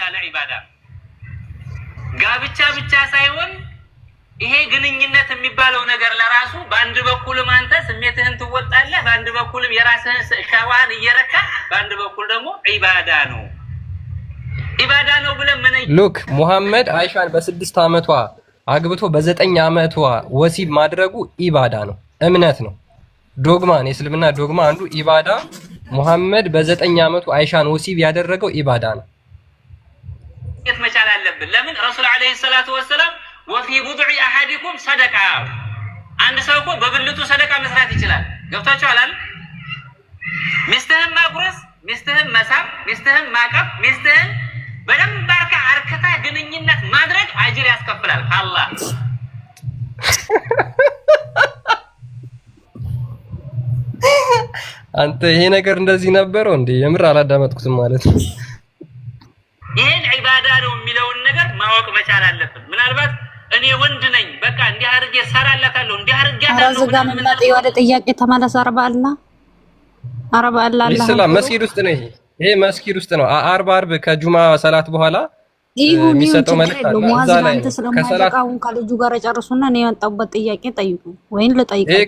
ጋብቻ ብቻ ሳይሆን ይሄ ግንኙነት የሚባለው ነገር ለራሱ በአንድ በኩልም አንተ ስሜትህን ትወጣለህ፣ በአንድ በኩልም የራስህን ሻዋን እየረካ፣ በአንድ በኩል ደግሞ ኢባዳ ነው ብለን ምን ሉክ ሙሐመድ አይሻን በ6 ዓመቷ አግብቶ በ9 ዓመቷ ወሲብ ማድረጉ ኢባዳ ነው፣ እምነት ነው፣ ዶግማ ነው። የእስልምና ዶግማ አንዱ ኢባዳ ሙሐመድ በ9 ዓመቱ አይሻን ወሲብ ያደረገው ኢባዳ ነው። መቻል አለብን። ለምን ረሱል አለይሂ ሰላቱ ወሰለም ወፊ ቡድዕ አሐዲኩም ሰደቃ፣ አንድ ሰው እኮ በብልቱ ሰደቃ መስራት ይችላል። ገብታችኋል አይደል? ሚስትህን ማጉረስ፣ ሚስትህን መሳም፣ ሚስትህን ማቀፍ፣ ሚስትህን በደንብ አርክታ ግንኙነት ማድረግ አጅር ያስከፍላል አላህ። አንተ ይሄ ነገር እንደዚህ ነበረው እንዴ? የምር አላዳመጥኩትም ማለት ነው። ይሄን ኢባዳ ነው የሚለውን ነገር ማወቅ መቻል አለብን። ምናልባት እኔ ወንድ ነኝ በቃ እንዲህ አድርጌ ሰራላታለሁ እንዲህ አድርጌያታለሁ ወደ ጥያቄ ተመለስ። አርባ አላህ ኢስላም መስጊድ ውስጥ ነው ይሄ መስጊድ ውስጥ ነው። አርብ ከጁማ ሰላት በኋላ የሚሰጠው መልእክት አለ። እዛ ላይ ከሰላቱን ከልጁ ጋር ጨርሱና ነው የመጣበት ጥያቄ ጠይቁ ወይን ለጠይቁ። ይሄ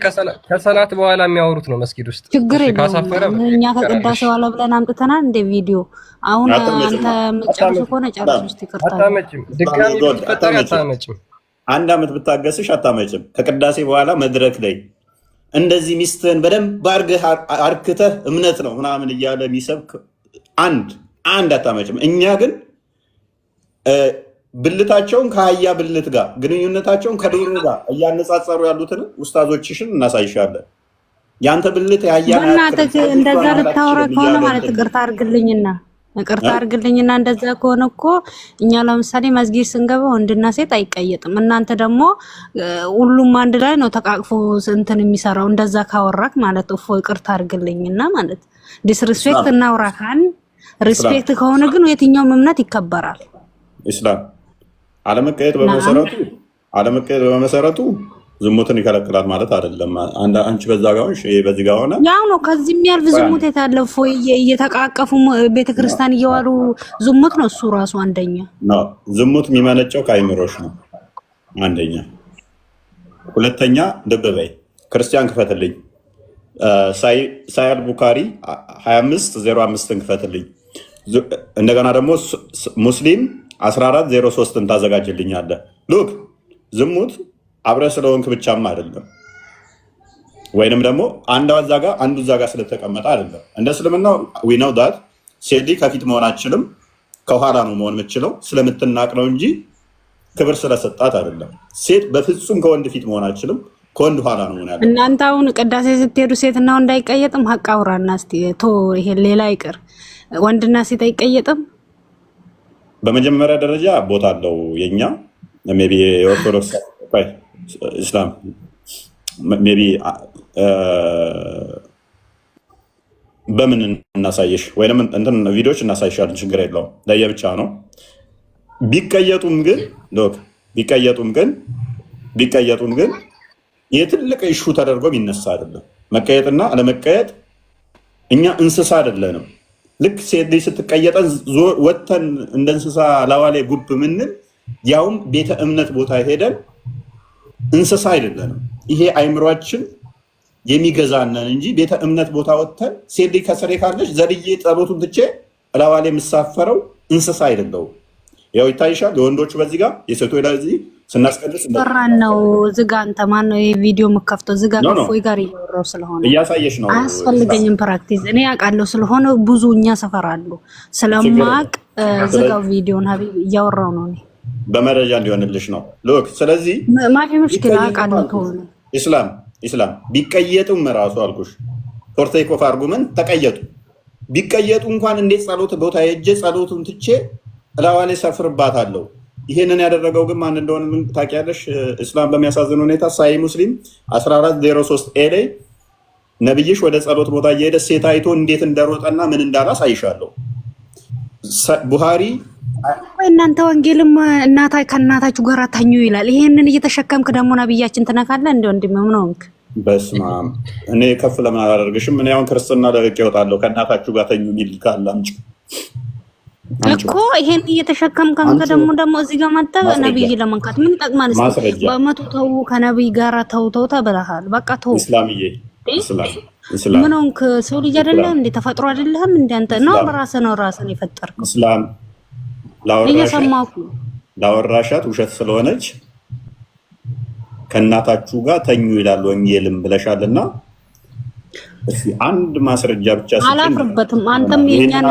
ከሰላት በኋላ የሚያወሩት ነው መስጊድ ውስጥ። ችግር የለውም። እኛ ከቅዳሴ በኋላ ብለን አምጥተናል እንደ ቪዲዮ። አሁን አንተ መጨረሱ ከሆነ ጨርሱ። እስቲ ይቅርታ አታመጭም፣ ድጋሚ ብትፈጠሪ አታመጭም። አንድ አመት ብታገስሽ አታመጭም። ከቅዳሴ በኋላ መድረክ ላይ እንደዚህ ሚስትህን በደንብ አርገህ አርክተህ እምነት ነው ምናምን እያለ የሚሰብክ አንድ አታመጭም። እኛ ግን ብልታቸውን ከአህያ ብልት ጋር ግንኙነታቸውን ከዶሮ ጋር እያነጻጸሩ ያሉትን ኡስታዞችሽን እናሳይሻለን። ያንተ ብልት የአህያ እንደዛ ልታወራ ከሆነ ማለት ይቅርታ አድርግልኝና እንደዛ ከሆነ እኮ እኛ ለምሳሌ መስጊድ ስንገባ ወንድና ሴት አይቀየጥም። እናንተ ደግሞ ሁሉም አንድ ላይ ነው ተቃቅፎ እንትን የሚሰራው። እንደዛ ካወራክ ማለት እፎ ይቅርታ አድርግልኝና ማለት ዲስሪስፔክት እናውራካን። ሪስፔክት ከሆነ ግን የትኛውም እምነት ይከበራል። ኢስላም አለመቀየጥ በመሰረቱ ዝሙትን ይከለክላል ማለት አይደለም። አንቺ በዛ ጋር ሆነሽ በዚህ ጋር ሆነ ያው ነው። ከዚህ የሚያልፍ ዝሙት የታለፈ እየተቃቀፉ ቤተክርስቲያን እየዋሉ ዝሙት ነው እሱ ራሱ አንደኛ ነው። ዝሙት የሚመነጨው ከአይምሮሽ ነው አንደኛ። ሁለተኛ ልብ በይ ክርስቲያን ክፈትልኝ ሳይድ ቡካሪ 2505 ክፈትልኝ። እንደገና ደግሞ ሙስሊም 1403 ታዘጋጅልኛለህ። ሉክ ዝሙት አብረህ ስለሆንክ ብቻም አይደለም፣ ወይንም ደግሞ አንዱ እዛ ጋር ስለተቀመጠ አይደለም። እንደ እስልምና we know that ሴት ልጅ ከፊት መሆን አትችልም፣ ከኋላ ነው መሆን የምትችለው። ስለምትናቅ ነው እንጂ ክብር ስለሰጣት አይደለም። ሴት በፍጹም ከወንድ ፊት መሆን አትችልም፣ ከወንድ ኋላ ነው መሆን ያለው። እናንተ አሁን ቅዳሴ ስትሄዱ ሴትና ወንድ አይቀየጥም? ሀቅ አውራና እስቲ ቶ ይሄ ሌላ ይቅር፣ ወንድና ሴት አይቀየጥም? በመጀመሪያ ደረጃ ቦታ አለው። የኛ ሜቢ የኦርቶዶክስ ኢስላም ሜቢ በምን እናሳየሽ ወይንም እንትን ቪዲዮዎች እናሳይሻለን፣ ችግር የለውም። ለየብቻ ነው። ቢቀየጡም ግን የትልቅ ኢሹ ተደርጎ የሚነሳ አይደለም። መቀየጥና አለመቀየጥ እኛ እንስሳ አይደለንም። ልክ ሴት ልጅ ስትቀየጠን ወተን እንደ እንስሳ ላዋሌ ጉብ ምንል ያውም ቤተ እምነት ቦታ ሄደን እንስሳ አይደለንም። ይሄ አይምሯችን የሚገዛነን እንጂ ቤተ እምነት ቦታ ወተን ሴት ልጅ ከስሬ ካለች ዘልዬ ጸሎቱን ትቼ ላዋሌ የምሳፈረው እንስሳ አይደለሁም። ያው ይታይሻል። የወንዶቹ በዚህ ጋር የሴቶች ላይ እዚህ ስናስቀድስ ፈራን ነው። ዝጋ አንተ ማን ነው ይሄ ቪዲዮ መከፍተው? ዝጋ ከፎይ ጋር እያወራው ስለሆነ እያሳየሽ ነው። አያስፈልገኝም ፕራክቲስ። እኔ ያውቃለሁ ስለሆነ ብዙ እኛ ሰፈር አሉ ስለማቅ ዝጋው ቪዲዮን ሀቢብ እያወራው ነው። እኔ በመረጃ እንዲሆንልሽ ነው። ሎክ ስለዚህ ማፊ ሙሽኪላ አውቃለሁ ከሆነ ኢስላም ቢቀየጡም ራሱ አልኩሽ ፎር ሴክ ኦፍ አርጉመንት ተቀየጡ። ቢቀየጡ እንኳን እንዴት ጸሎት ቦታ ሄጄ ጸሎቱን ትቼ እላዋሌ ሰፍርባታለሁ። ይሄንን ያደረገው ግን ማን እንደሆነ ምን ታውቂያለሽ? እስላም በሚያሳዝን ሁኔታ ሳይ ሙስሊም 1403 ኤ ላይ ነብይሽ ወደ ጸሎት ቦታ እየሄደ ሴት አይቶ እንዴት እንደሮጠና ምን እንዳላ ሳይሻለሁ። ቡሃሪ እናንተ ወንጌልም ከእናታችሁ ጋር ታኙ ይላል። ይሄንን እየተሸከምክ ደግሞ ነብያችን ትነካለህ እንደ ወንድም ምን ሆንክ? በስመ አብ። እኔ ከፍ ለምን አላደርግሽም? እኔ አሁን ክርስትና ለርቄ እወጣለሁ። ከእናታችሁ ጋር ተኙ የሚል ካለ አምጪ እኮ ይሄን እየተሸከምክ አንተ ደግሞ እዚህ ጋር መጣ ነብይ ለመንካት ምን ይጠቅማል? በመቶ ተው ከነብይ ጋር ተው ተብለሃል። በቃ ተው። እስላምዬ ምን ሆንክ? ሰው ልጅ አይደለም እንዴ? ተፈጥሮ አይደለም እንዴ? አንተ ነው ራስህን የፈጠርከው። እስላም ላወራሻት ውሸት ስለሆነች ከእናታችሁ ጋር ተኙ ይላል ወንጌልም ብለሻልና አንድ ማስረጃ ብቻ አላፍርበትም። አንተም የኛን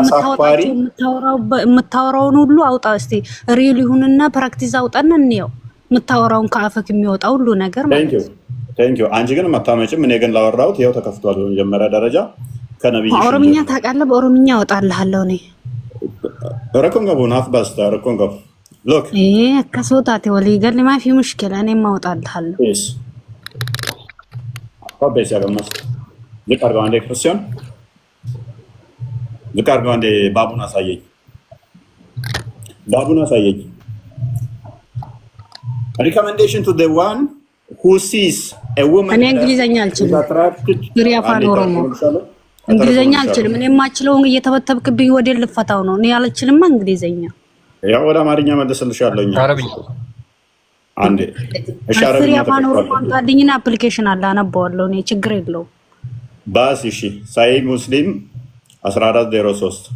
የምታወራውን ሁሉ አውጣ እስቲ። ሪል ይሁንና ፕራክቲስ አውጣና እንየው። የምታወራውን ከአፈክ የሚወጣው ሁሉ ነገር ማለት ነው። ቴንክ ዩ። አንቺ ግን መታመጭም እኔ ግን ላወራሁት ይኸው ተከፍቷል። በመጀመሪያ ደረጃ ከነብይ ኦሮምኛ ታውቃለህ? በኦሮምኛ አወጣልሃለሁ እኔ ረኮንገቡ ናፍባስታ ረኮንገቡ ሎክ ከሶታቴ ወሊ ገል ማፊ ሙሽኪላ እኔም አወጣልሃለሁ። እሺ ኦቤስ ያገማስ ዝቅ አድርገው አንዴ ክርስቲያን ዝቅ አድርገው አንዴ ባቡን አሳየኝ። ሪኮሜንዴሽን ቱ ዘ ዋን who sees a woman እኔ እንግሊዘኛ አልችልም። ግሪያፋን ኦሮሞ እንግሊዘኛ አልችልም። እኔ የማችለውን እየተበተብክብኝ ወደ ልፈታው ነው። እኔ አልችልም እንግሊዘኛ። ያው ወደ አማርኛ መልስልሻለሁ። አረብኛ አንዴ እሺ። አረብኛ ግሪያፋን ኦሮሞ አንታድኝና አፕሊኬሽን አለ አነባዋለሁ እኔ ችግር የለውም። ባስ እሺ። ሳይ ሙስሊም 1403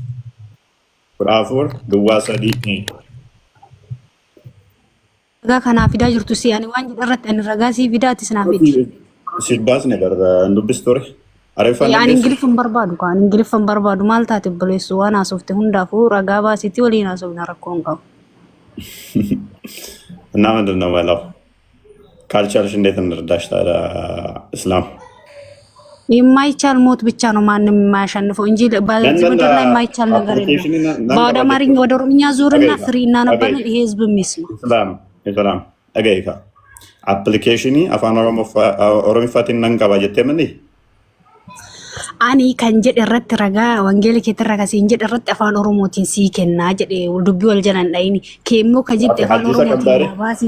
ቁርአን ድዋሰዲ ጋ ከናፊዳ ጅርቱ ሲያኒ ዋንጅ ደረት እንረጋሲ ቪዳቲ ስናፊዲ ሲባስ ነገር እንዱብስቶሪ አረፋን ያኒ እንግሊፍን በርባዱ ካን እንግሊፍን በርባዱ ማልታት ብለሱ ዋና ሶፍት ሁንዳፉ ረጋባ ሲቲ ወሊና ሶብና ረኮንጋ እና ምንድነው ማለት ካልቻልሽ እንዴት እንርዳሽ ታዲያ? እስላም የማይቻል ሞት ብቻ ነው ማንም የማያሸንፈው እንጂ በዚህ ምድር ላይ የማይቻል ነገር የለም። ወደ አማርኛ ወደ ኦሮምኛ ዙርና ፍሪ እናነባለን። ይሄ ህዝብ የሚስማ ሰላም አገይካ አፕሊኬሽኒ አፋን ኦሮሚፋቲን ነንቀባ ጀቴምኒ አኒ ከንጀድ ረት ረጋ ወንጌል ከተረጋ ሲንጀድ ረት አፋን ኦሮሞቲን ሲከና ጀዴ ዱቢ ወልጀናን ዳይኒ ከሞ ከጅት አፋን ኦሮሞቲን ባሲ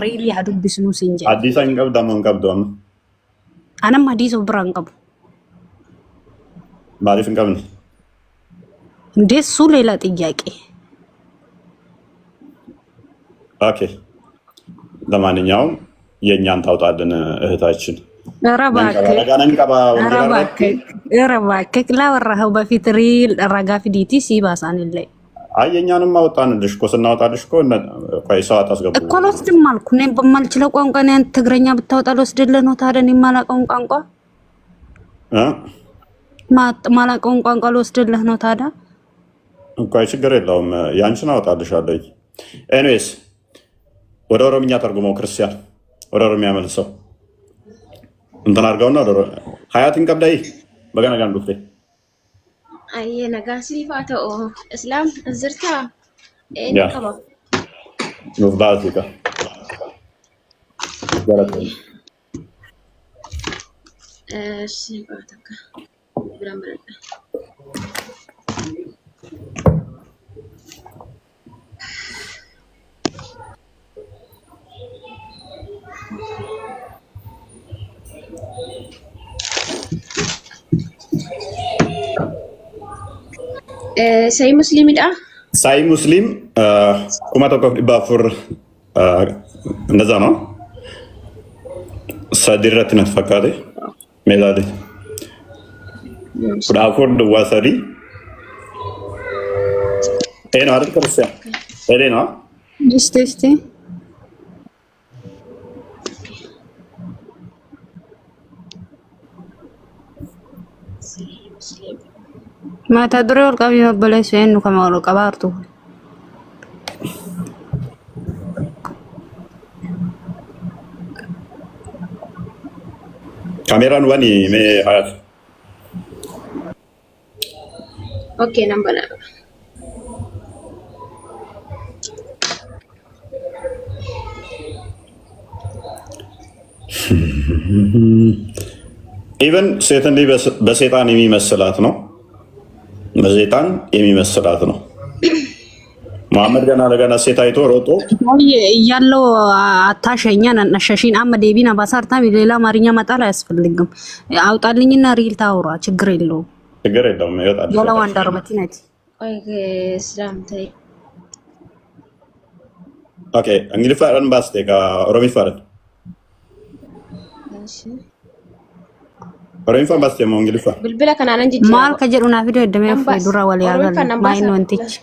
ሪሊ አዱብስኑ ሲንጀ አዲስ አንቀብዳ መንቀብዶም አናም አዲስ ብራን ቀቡ ማሪፍ እንቀብኒ እንደሱ ሌላ ጥያቄ። ኦኬ ለማንኛውም የኛን ታውጣልን እህታችን። ረባከክ ላወራኸው በፊት ሪል ረጋ ፊዲቲ ሲባሳን ላይ የኛንም አወጣንልሽ እኮ ስናወጣልሽ እኮ ቆይ ሰው አታስገቡ እኮ ልወስድም አልኩ። እኔ በማልችለው ቋንቋ ነው ትግረኛ ብታወጣ ልወስድልህ ነው። ታዲያ እኔ የማላውቀውን ቋንቋ ልወስድልህ ነው። ታዲያ እንኳን ችግር የለውም። ያንቺን አወጣልሻለሁ። ኤኒዌይስ ወደ ኦሮምኛ ተርጉመው ክርስቲያን ወደ ኦሮሚያ መልሰው እንትን አድርገውና ሀያትን ቀብዳይ በገና ጋር ዱፍቴ አየ ነጋሲፋ ተኦ እስላም እዝርታ ከማ ኑባዚካ ገረተ እሺ ባታካ ብራምራ ሳይ ሙስሊም ዳ ሳይ ሙስሊም ቁመቶ ባፉር እንደዛ ነው። ሰዲረት ነፈካደ ሜላደ ቁዳፎር ደዋሰሪ ኤና አይደል ክርስቲያን ኤሌና እስቲ ማታ ድሮ ወልቃቢ መበላይ ሰይኑ ከማውሮ ቀባርቱ ካሜራን ዋኒ ሜ ሀያት ኦኬ ነምበላ ኢቨን ሴት እንዲህ በሴጣን የሚመስላት ነው። በሴጣን የሚመስላት ነው። መሐመድ ገና ለገና ሴት አይቶ ሮጦ እያለው አታሸኛ ነሸሽን አመ ዴቢና ባሳርታ ሌላ አማርኛ መጣል አያስፈልግም። አውጣልኝና ሪል ታውራ ችግር የለውም። ችግር የለውም። ይወጣል። ወላው አንዳርመቲ ነቲ እስላም ታይ ኦኬ እንግሊዝ ፈረን ባስቴ ኦሮሚ ፈረን እሺ ኦሮሚ ፈረን ባስቴ ሞ እንግሊዝ ፈረን ብልብላ ከናን እንጂ ማል ከጀሩና ቪዲዮ ደመ ዱራ ወሊያ ጋር ማይኖ እንቲች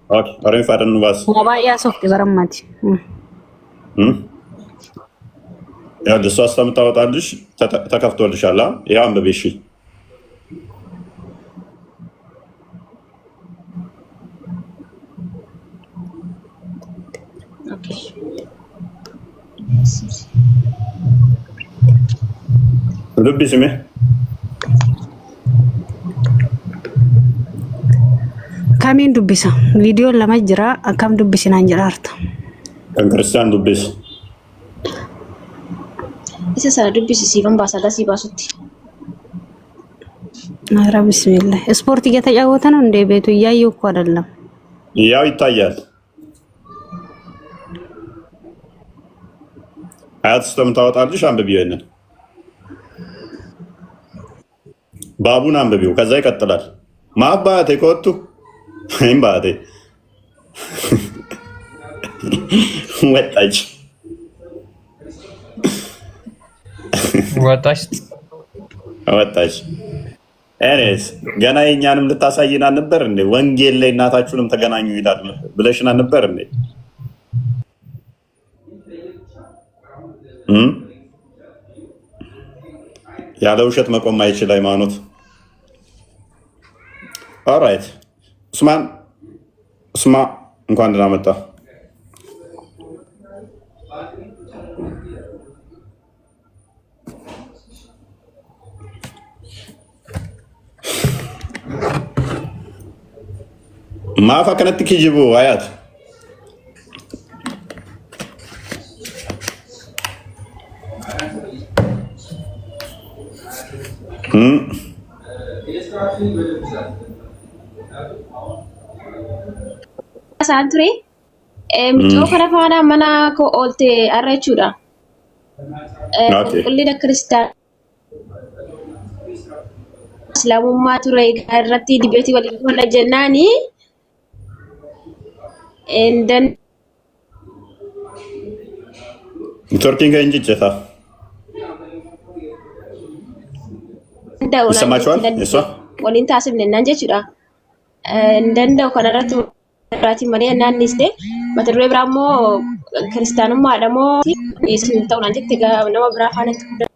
ኦኬ ኦሮሚ ፈረን ባስ ባያ ሶፍት በረማቲ ያው ደስ አስተምታወጣልሽ ተከፍቶልሻል። ያው አንበቤሽ ኦኬ ልብስ ምን ካሜን ዱቢሳ ቪዲዮ ለማጅራ አካም ዱቢስና እንጀራርታ ክርስቲያን ዱቢስ ኢሰሳ ዱቢስ ሲባን ባሳዳ ሲባሱቲ ኧረ ቢስሚላህ ስፖርት እየተጫወተ ነው እንደ ቤቱ እያየው እኮ አይደለም። ያው ይታያል። አያት ስተምታወጣልሽ አንብቢው ይሄንን ባቡን አንብቢው ከዛ ይቀጥላል። ማባቴ ኮቱ እምባቴ ወጣች ወጣች። እኔስ ገና የኛንም ልታሳይና ነበር እንዴ? ወንጌል ላይ እናታችሁንም ተገናኙ ይላል ብለሽና ነበር እንዴ? ያለ ውሸት መቆም አይችል ሃይማኖት። ኦራይት ኡስማን እንኳን ደህና መጣ። ማፋ ከነቲ ኪጅቡ አያት Santre miccoo kana faana mana ko oolte arrachuudha. Qulqullina kiristaanaa islaamummaa ture irratti dibeetii waliin godha jennaani ኔትወርኪንግ እንጂ ጀታ ይሰማችኋል? እሷ waliin taasifnennaan jechuudha. Danda'u kanarratti irraati malee naannisne mata duree biraa immoo kiristaanummaadha moo isin ta'uudhaan jettee nama biraa faanatti guddaa.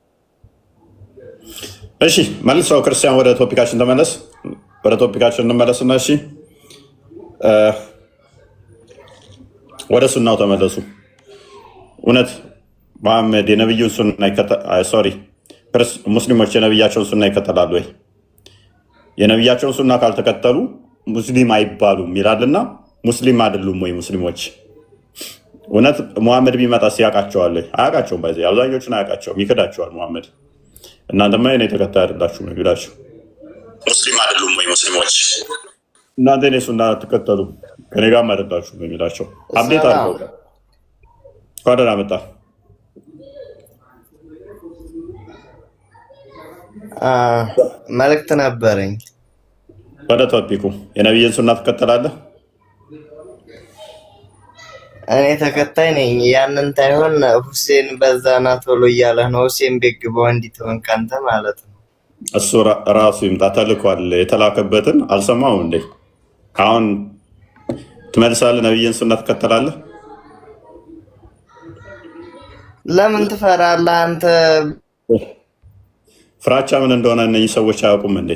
እሺ መልሰው ክርስቲያን ወደ ቶፒካችን ተመለስ። ወደ ቶፒካችን እንመለስና እሺ ወደ ሱናው ተመለሱ። እውነት መሐመድ የነብዩን ሱና ሙስሊሞች የነብያቸውን ሱና ይከተላሉ ወይ? የነብያቸውን ሱና ካልተከተሉ ሙስሊም አይባሉም ይላልና ሙስሊም አይደሉም ወይ ሙስሊሞች? እውነት ሙሐመድ ቢመጣ ሲያውቃቸዋል? አያውቃቸውም። ባይዘ አብዛኞቹን አያውቃቸውም፣ ይክዳቸዋል ሙሐመድ። እናንተማ የኔ ተከታይ አይደላችሁ ነው ይላቸው። ሙስሊም አይደሉም ወይ ሙስሊሞች? እናንተ የኔ ሱና አትከተሉ ከኔ ጋር አይደላችሁ ነው የሚላቸው። አብዴት አድርገው ኳደራ መጣ። መልእክት ነበረኝ። ወደ ቶፒኩ የነብይን ሱና ትከተላለህ? እኔ ተከታይ ነኝ። ያንን ታይሆን ሁሴን በዛና ቶሎ እያለ ነው። ሁሴን ቤግባው እንዲትሆን ካንተ ማለት ነው። እሱ ራሱ ይምጣ ተልኳል። የተላከበትን አልሰማውም እንዴ? አሁን ትመልሳለህ? ነብይን ሱና ትከተላለህ? ለምን ትፈራለህ አንተ? ፍራቻ ምን እንደሆነ እነዚህ ሰዎች አያውቁም እንዴ?